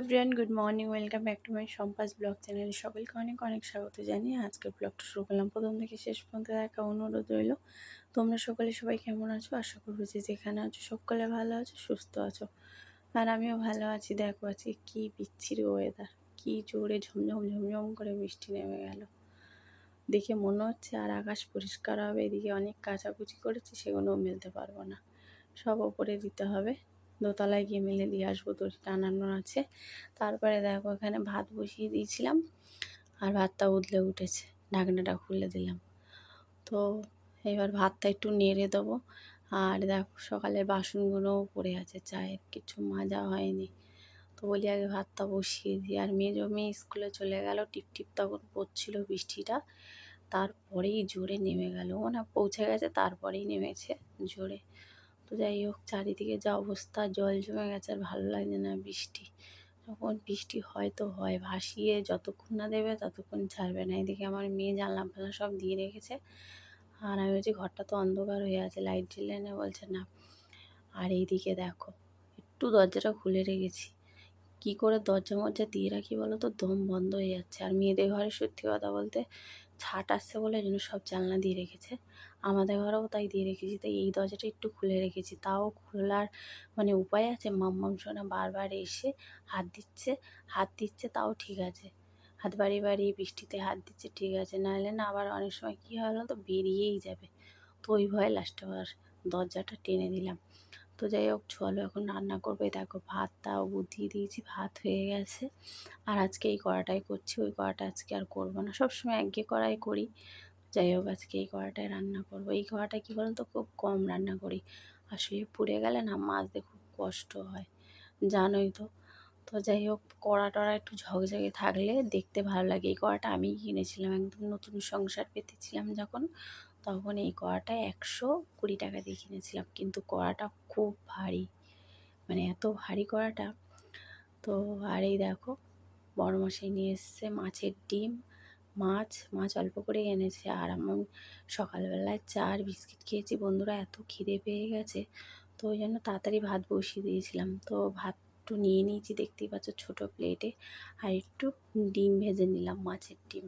Everyone, good morning. Welcome back to my সম্পাস blog চ্যানেলে সকলকে অনেক অনেক স্বাগত জানিয়ে আজকের ব্লগটা শুরু করলাম। প্রথম থেকে শেষ পর্যন্ত দেখা অনুরোধ রইল। তোমরা সবাই কেমন আছো? আশা করবো যে যেখানে আছো সকলে ভালো আছো, সুস্থ আছো। আর আমিও ভালো আছি। দেখো আজকে কী বিচ্ছিরি ওয়েদার, কী জোরে ঝমঝম ঝমঝম করে বৃষ্টি নেমে গেল। দেখে মনে হচ্ছে আর আকাশ পরিষ্কার হবে। এদিকে অনেক কাচাকুচি করেছি, সেগুলোও মেলতে পারবো না, সব ওপরে দিতে হবে। দোতলায় গিয়ে মেলে দিয়ে আসবো, দড়ি টানানো আছে। তারপরে দেখো এখানে ভাত বসিয়ে দিয়েছিলাম, আর ভাতটা উতলে উঠেছে, ঢাকনাটা খুলে দিলাম। তো এবার ভাতটা একটু নেড়ে দেবো। আর দেখো সকালের বাসনগুলোও পড়ে আছে, চায়ের কিছু মাজা হয়নি। তো বলি আগে ভাতটা বসিয়ে দিই। আর মেয়ে স্কুলে চলে গেল, টিপ টিপ তখন পড়ছিল বৃষ্টিটা, তারপরেই জোরে নেমে গেল। ও না পৌঁছে গেছে, তারপরেই নেমেছে জোরে। তো যাই হোক, চারিদিকে যা অবস্থা, জল জমে গেছে, আর ভালো লাগছে না। বৃষ্টি যখন বৃষ্টি হয় তো হয়, ভাসিয়ে যতক্ষণ না দেবে ততক্ষণ ছাড়বে না। এদিকে আমার মেয়ে জানলা ফালা সব দিয়ে রেখেছে, আর আমি বলছি ঘরটা তো অন্ধকার হয়ে আছে, লাইট জ্বেলে না, বলছে না। আর এইদিকে দেখো একটু দরজাটা খুলে রেখেছি, কি করে দরজা মরজা দিয়ে রাখি বলো তো, দম বন্ধ হয়ে যাচ্ছে। আর মেয়েদের ঘরে সত্যি কথা বলতে ছাট আসছে বলে যেন সব জানলা দিয়ে রেখেছে, আমাদের ঘরেও তাই দিয়ে রেখেছি। তাই এই দরজাটা একটু খুলে রেখেছি, তাও খোলার উপায় আছে? মাম্মাম সোনা বারবার এসে হাত দিচ্ছে, তাও ঠিক আছে। হাত বাড়িয়ে বৃষ্টিতে হাত দিচ্ছে, ঠিক আছে। নাহলে না আবার অনেক সময় কী হয় বলো তো, বেরিয়েই যাবে। তো ওই ভয়ে লাস্টে আবার দরজাটা টেনে দিলাম। তো যাই হোক, চলো এখন রান্না করবে। দেখো ভাতটাও বুঝিয়ে দিয়েছি, ভাত হয়ে গেছে। আর আজকে এই কড়াটাই করছি, ওই কড়াটা আজকে আর করবো না। সবসময় একঘেয়ে কড়াই করি। যাই হোক, আজকে এই কড়াটায় রান্না করবো। এই কড়াটা কী বলতো, খুব কম রান্না করি। আসলে পুড়ে গেলে না মাজতে খুব কষ্ট হয়, জানোই তো। তো যাই হোক, কড়া টড়া একটু ঝকঝকে থাকলে দেখতে ভালো লাগে। এই কড়াটা আমিই কিনেছিলাম, একদম নতুন সংসার পেতেছিলাম যখন, তখন এই কড়াটা 120 টাকা দিয়ে কিনেছিলাম। কিন্তু কড়াটা খুব ভারী, এত ভারী কড়াটা। তো আর এই দেখো বড়মশাই নিয়ে এসছে মাছের ডিম, মাছ অল্প করে এনেছে। আর আমি সকালবেলায় চা আর বিস্কিট খেয়েছি বন্ধুরা, এত খিদে পেয়ে গেছে। তো ওই জন্য তাড়াতাড়ি ভাত বসিয়ে দিয়েছিলাম। তো ভাত একটু নিয়ে নিয়েছি, দেখতেই পাচ্ছ ছোটো প্লেটে। আর একটু ডিম ভেজে নিলাম, মাছের ডিম।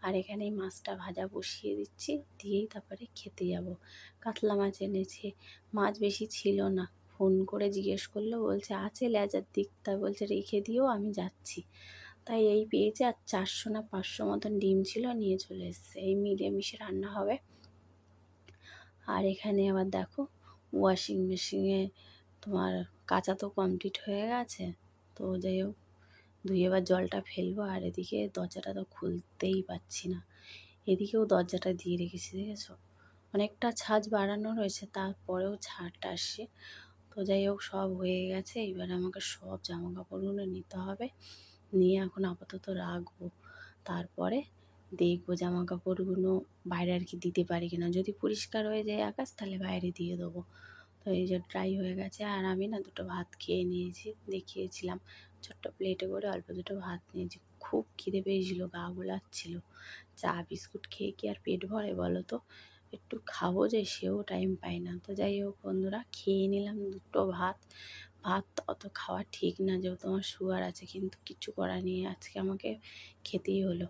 আর এখানে এই মাছটা ভাজা বসিয়ে দিচ্ছি, দিয়েই তারপরে খেতে যাব। কাতলা মাছ এনেছে, মাছ বেশি ছিল না। ফোন করে জিজ্ঞেস করলো, বলছে আছে লেজার দিক, তাই বলছে রেখে দিও, আমি যাচ্ছি। তাই এই পেয়েছে। আর 400 না 500 মতন ডিম ছিল, নিয়ে চলে এসছে। এই মিলেমিশে রান্না হবে। আর এখানে আবার দেখো ওয়াশিং মেশিনে তোমার কাচা তো কমপ্লিট হয়ে গেছে। তো যাই হোক, ধুয়ে এবার জলটা ফেলবো। আর এদিকে দরজাটা তো খুলতেই পাচ্ছি না, এদিকেও দরজাটা দিয়ে রেখেছি, দেখেছো? অনেকটা ছাঁচ বাড়ানো রয়েছে, তারপরেও ছাড়টা আসছে। তো যাই হোক, সব হয়ে গেছে। এবার আমাকে সব জামা কাপড়গুলো নিতে হবে, নিয়ে এখন আপাতত রাখবো। তারপরে দেখবো জামা কাপড়গুলো বাইরে আর কি দিতে পারি কিনা। যদি পরিষ্কার হয়ে যায় আকাশ, তাহলে বাইরে দিয়ে দেবো। তো এই যে ড্রাই হয়ে গেছে। আর আমি না দুটো ভাত খেয়ে নিয়েছি, দেখিয়েছিলাম ছোট্ট প্লেটে করে অল্প দুটো ভাত নিয়েছি। খুব খিদে পেয়েছিলো, গা গোলাচ্ছিল। চা বিস্কুট খেয়ে কি আর পেট ভরে বলো তো? একটু খাবো যে, সেও টাইম পাই না। তো যাই হোক বন্ধুরা, খেয়ে নিলাম দুটো ভাত। ভাত অত খাওয়া ঠিক না, যেহেতু আমার সুগার আছে, কিন্তু কিছু করার নেই, আজকে আমাকে খেতেই হলো।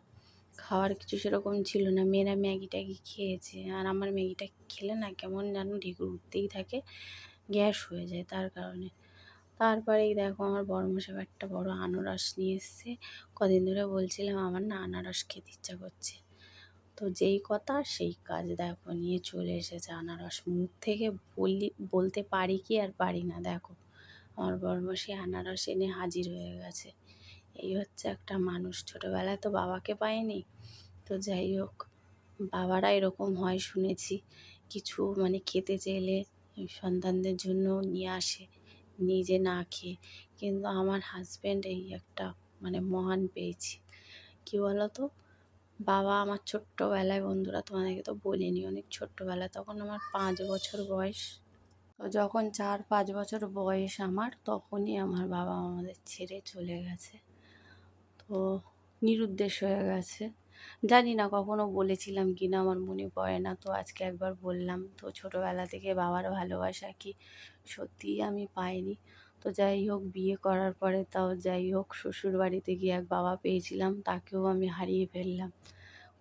খাওয়ার কিছু সেরকম ছিল না। মেয়েরা ম্যাগি ট্যাগি খেয়েছে, আর আমার ম্যাগিটা খেলে না কেমন যেন ঢেকুর উঠতেই থাকে, গ্যাস হয়ে যায় তার কারণে। তারপরেই দেখো আমার বড়মশাই একটা বড় আনারস নিয়ে এসছে। কদিন ধরে বলছিলাম আমার না আনারস খেতে ইচ্ছা করছে। তো যেই কথা সেই কাজ, দেখো নিয়ে চলে এসেছে আনারস। মুখ থেকে বলতে পারি কি আর পারি না। দেখো আমার বড়মশাই আনারস এনে হাজির হয়ে গেছে। এই হচ্ছে একটা মানুষ, ছোটোবেলায় তো বাবাকে পাইনি। তো যাই হোক, বাবারা এরকম হয় শুনেছি, কিছু খেতে চাইলে সন্তানদের জন্য নিয়ে আসে, নিজে না খেয়ে। কিন্তু আমার হাজব্যান্ড এই একটা মহান পেয়েছি। কি বলো তো, বাবা আমার ছোট্টবেলায়, বন্ধুরা তোমাদেরকে তো বলিনি, অনেক ছোট্টবেলায়, তখন আমার 5 বছর বয়স। তো যখন 4-5 বছর বয়স আমার, তখনই আমার বাবা আমাদের ছেড়ে চলে গেছে। তো নিরুদ্দেশ হয়ে গেছে। জানি না কখনো বলেছিলাম কি না, আমার মনে পড়ে না। তো আজকে একবার বললাম। তো ছোটোবেলা থেকে বাবার ভালোবাসা কি সত্যিই আমি পাইনি। তো যাই হোক, বিয়ে করার পরে তাও যাই হোক শ্বশুর বাড়িতে গিয়ে এক বাবা পেয়েছিলাম, তাকেও আমি হারিয়ে ফেললাম।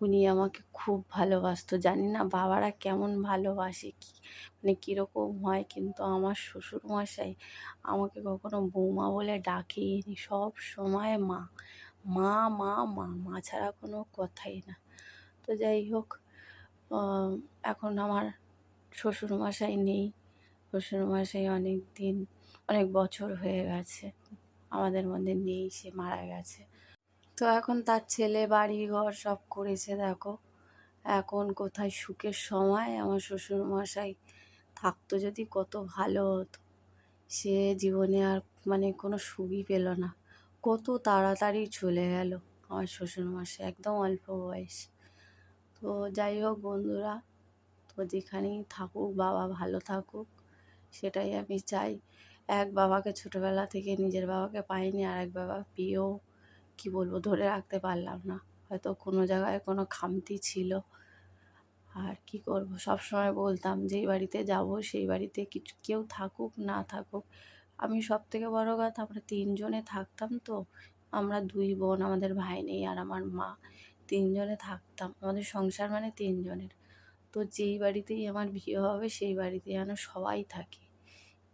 উনি আমাকে খুব ভালোবাসতো, জানি না বাবারা কেমন ভালোবাসে, কি মানে কীরকম হয়, কিন্তু আমার শ্বশুরমশাই আমাকে কখনো বৌমা বলে ডাকেইনি, সব সময় মা মা মা মা মা ছাড়া কোনো কথাই না। তো যাই হোক, আহ, এখন আমার শ্বশুরমশাই নেই। শ্বশুরমশাই অনেক বছর হয়ে গেছে আমাদের মধ্যে নেই, সে মারা গেছে। তো এখন তার ছেলে বাড়ি ঘর সব করেছে দেখো। এখন কোথায় সুখের সময়, আমার শ্বশুরমশাই থাকতো যদি কত ভালো হতো। সে জীবনে আর মানে কোনো সুখই পেল না, কত তাড়াতাড়ি চলে গেল আমার শ্বশুরমশাই, একদম অল্প বয়স। তো যাই হোক বন্ধুরা, তো যেখানেই থাকুক বাবা ভালো থাকুক, সেটাই আমি চাই। এক বাবাকে ছোটবেলা থেকে নিজের বাবাকে পাইনি, আর এক বাবা পেয়েও কি বলবো, ধরে রাখতে পারলাম না। হয়তো কোনো জায়গায় কোনো খামতি ছিল, আর কি করব, সব সময় বলতাম যেই বাড়িতে যাব সেই বাড়িতে কিছু কেউ থাকুক না থাকুক, আমি সব থেকে বড় কথা, আমরা তিনজনে থাকতাম। তো আমরা দুই বোন, আমাদের ভাই নেই, আর আমার মা, তিনজনে থাকতাম, আমাদের সংসার মানে তিনজনের। তো যেই বাড়িতেই আমার বিয়ে হবে সেই বাড়িতে যেন সবাই থাকে,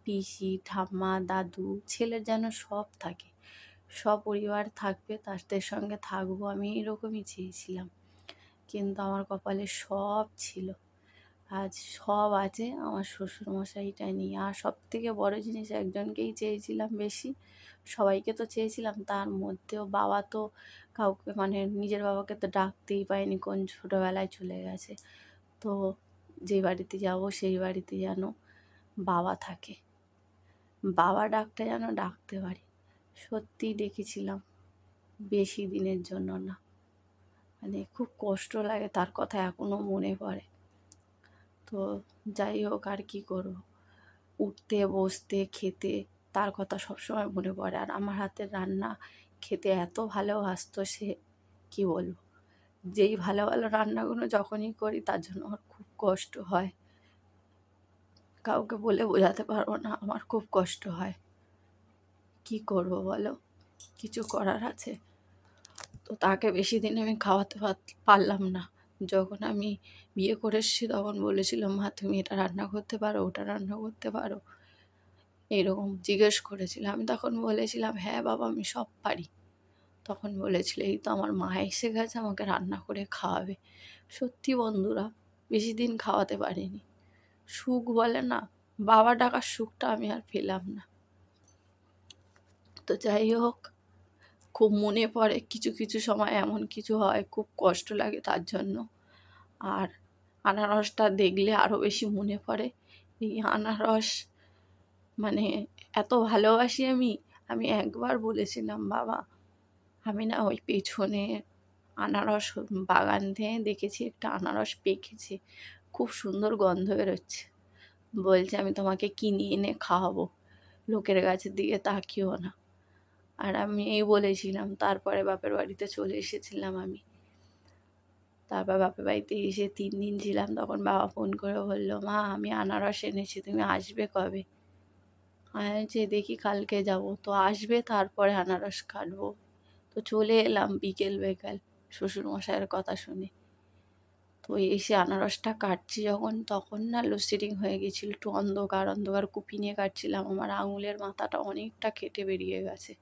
পিসি ঠাম্মা দাদু ছেলের যেন সব থাকে, সপরিবার থাকবে, তাদের সঙ্গে থাকবো, আমি এরকমই চেয়েছিলাম। কিন্তু আমার কপালে সব ছিল, আজ সব আছে, আমার শ্বশুরমশাইটা নিয়ে। আর সব থেকে বড় জিনিস, একজনকেই চেয়েছিলাম বেশি, সবাইকে তো চেয়েছিলাম, তার মধ্যেও বাবা তো কাউকে মানে নিজের বাবাকে তো ডাকতেই পাইনি, কোন ছোটোবেলায় চলে গেছে। তো যে বাড়িতে যাব সেই বাড়িতে যেন বাবা থাকে, বাবা ডাকটা যেন ডাকতে পারি। সত্যিই ডেকেছিলাম, বেশি দিনের জন্য না, মানে খুব কষ্ট লাগে, তার কথা এখনো মনে পড়ে। তো যাই হোক, আর কি করব, উঠতে বসতে খেতে তার কথা সবসময় মনে পড়ে। আর আমার হাতের রান্না খেতে এত ভালোবাসতো সে, কি বলবো, যেই ভালো ভালো রান্নাগুলো যখনই করি তার জন্য আমার খুব কষ্ট হয়, কাউকে বলে বোঝাতে পারবো না, আমার খুব কষ্ট হয়। কি করব বলো, কিছু করার আছে? তো তাকে বেশি দিন আমি খাওয়াতে পারলাম না। যখন আমি বিয়ে করে এসেছি তখন বলেছিল, মা তুমি এটা রান্না করতে পারো, ওটা রান্না করতে পারো, এরকম জিজ্ঞেস করেছিল। আমি তখন বলেছিলাম, হ্যাঁ বাবা আমি সব পারি। তখন বলেছিল, এই তো আমার মা এসে গেছে, আমাকে রান্না করে খাওয়াবে। সত্যি বন্ধুরা, বেশি দিন খাওয়াতে পারিনি। সুখ বলে না, বাবা ডাকার সুখটা আমি আর পেলাম না। তো যাই হোক, খুব মনে পড়ে, কিছু কিছু সময় এমন কিছু হয় খুব কষ্ট লাগে তার জন্য। আর আনারসটা দেখলে আরও বেশি মনে পড়ে। এই আনারস মানে এত ভালোবাসি আমি। আমি একবার বলেছিলাম, বাবা আমি না ওই পেছনে আনারস বাগান থেকে দেখেছি একটা আনারস পেকেছে, খুব সুন্দর গন্ধ বেরোচ্ছে, বলছে আমি তোমাকে কিনে এনে খাওয়াবো, লোকের গাছের দিকে তাকিও না। আর আমি এই বলেছিলাম, তারপরে বাপের বাড়িতে চলে এসেছিলাম আমি। তারপর বাপের বাড়িতে এসে 3 দিন ছিলাম, তখন বাবা ফোন করে বললো, মা আমি আনারস এনেছি, তুমি আসবে কবে? আমি যে দেখি কালকে যাব। তো আসবে, তারপরে আনারস কাটবো। তো চলে এলাম বিকেল বিকেল শ্বশুরমশাইয়ের কথা শুনে। তো এসে আনারসটা কাটছি যখন, তখন না লোডশেডিং হয়ে গেছিলো, একটু অন্ধকার অন্ধকার কুপি নিয়ে কাটছিলাম, আমার আঙুলের মাথাটা অনেকটা কেটে বেরিয়ে গেছে।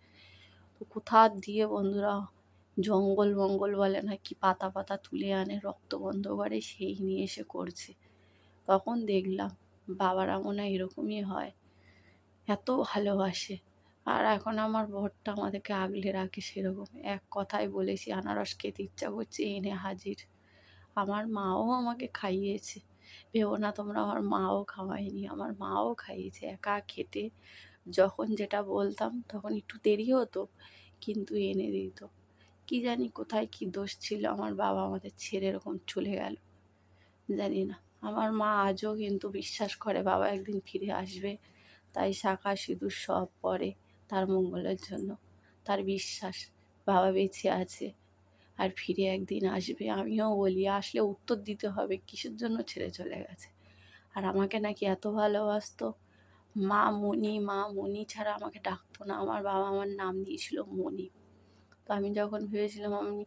তো কোথা দিয়ে বন্ধুরা জঙ্গল মঙ্গল বলে না কি, পাতা পাতা তুলে আনে রক্ত বন্ধ করে, সেই নিয়ে এসে করছে। তখন দেখলাম বাবারা মনে হয় এরকমই হয়, এত ভালোবাসে। আর এখন আমার বরটা আমাদেরকে আগলে রাখে সেরকম। এক কথায় বলেছি আনারস খেতে ইচ্ছা করছে, এনে হাজির। আমার মাও আমাকে খাইয়েছে, ভেবো না তোমরা আমার মাও খাওয়ায়নি, আমার মাও খাইয়েছে একা খেতে। যখন যেটা বলতাম তখন একটু দেরি হতো, কিন্তু এনে দিত। কি জানি কোথায় কি দোষ ছিল, আমার বাবা আমাদের ছেড়ে এরকম চলে গেল, জানি না। আমার মা আজও কিন্তু বিশ্বাস করে বাবা একদিন ফিরে আসবে, তাই শাঁখা সিঁদুর সব পরে তার মঙ্গলের জন্য। তার বিশ্বাস বাবা বেঁচে আছে আর ফিরে একদিন আসবে। আমিও বলি আসলে উত্তর দিতে হবে কিসের জন্য ছেড়ে চলে গেছে। আর আমাকে নাকি এত ভালোবাসতো, মা মণি ছাড়া আমাকে ডাকতো না। আমার বাবা আমার নাম দিয়েছিল মণি। তো আমি যখন ভেবেছিলাম আমি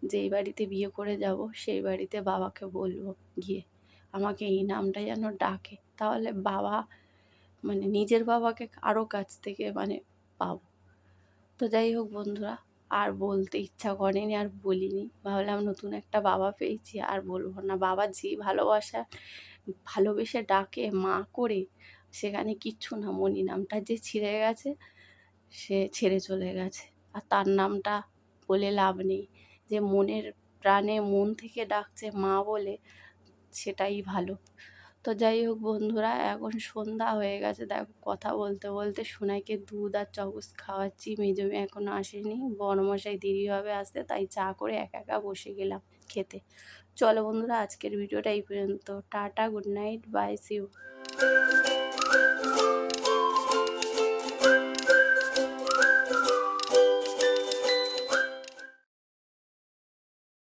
যেই বাড়িতে বিয়ে করে যাব সেই বাড়িতে বাবাকে বলবো গিয়ে আমাকে এই নামটা যেন ডাকে, তাহলে বাবা মানে নিজের বাবাকে আরও কাছ থেকে মানে পাবো। তো যাই হোক বন্ধুরা, আর বলতে ইচ্ছা করেনি, আর বলিনি। ভাবলাম নতুন একটা বাবা পেয়েছি, আর বলবো না। বাবা যে ভালোবেসে ডাকে মা করে, সেখানে কিচ্ছু না। মণি নামটা যে ছিঁড়ে গেছে, সে ছেড়ে চলে গেছে। আর তার নামটা বলে লাভ নেই। যে মনের প্রাণে মন থেকে ডাকছে মা বলে, সেটাই ভালো। তো যাই হোক বন্ধুরা, এখন সন্ধ্যা হয়ে গেছে। দেখো কথা বলতে বলতে সোনাইকে দুধ আর চকোস খাওয়াচ্ছি। মেজো মেয়ে এখনো আসেনি, বড়মশাই দেরি হবে আসতে, তাই চা করে একা একা বসে গেলাম খেতে। চলো বন্ধুরা, আজকের ভিডিওটা এই পর্যন্ত। Tata, good night, bye, see you.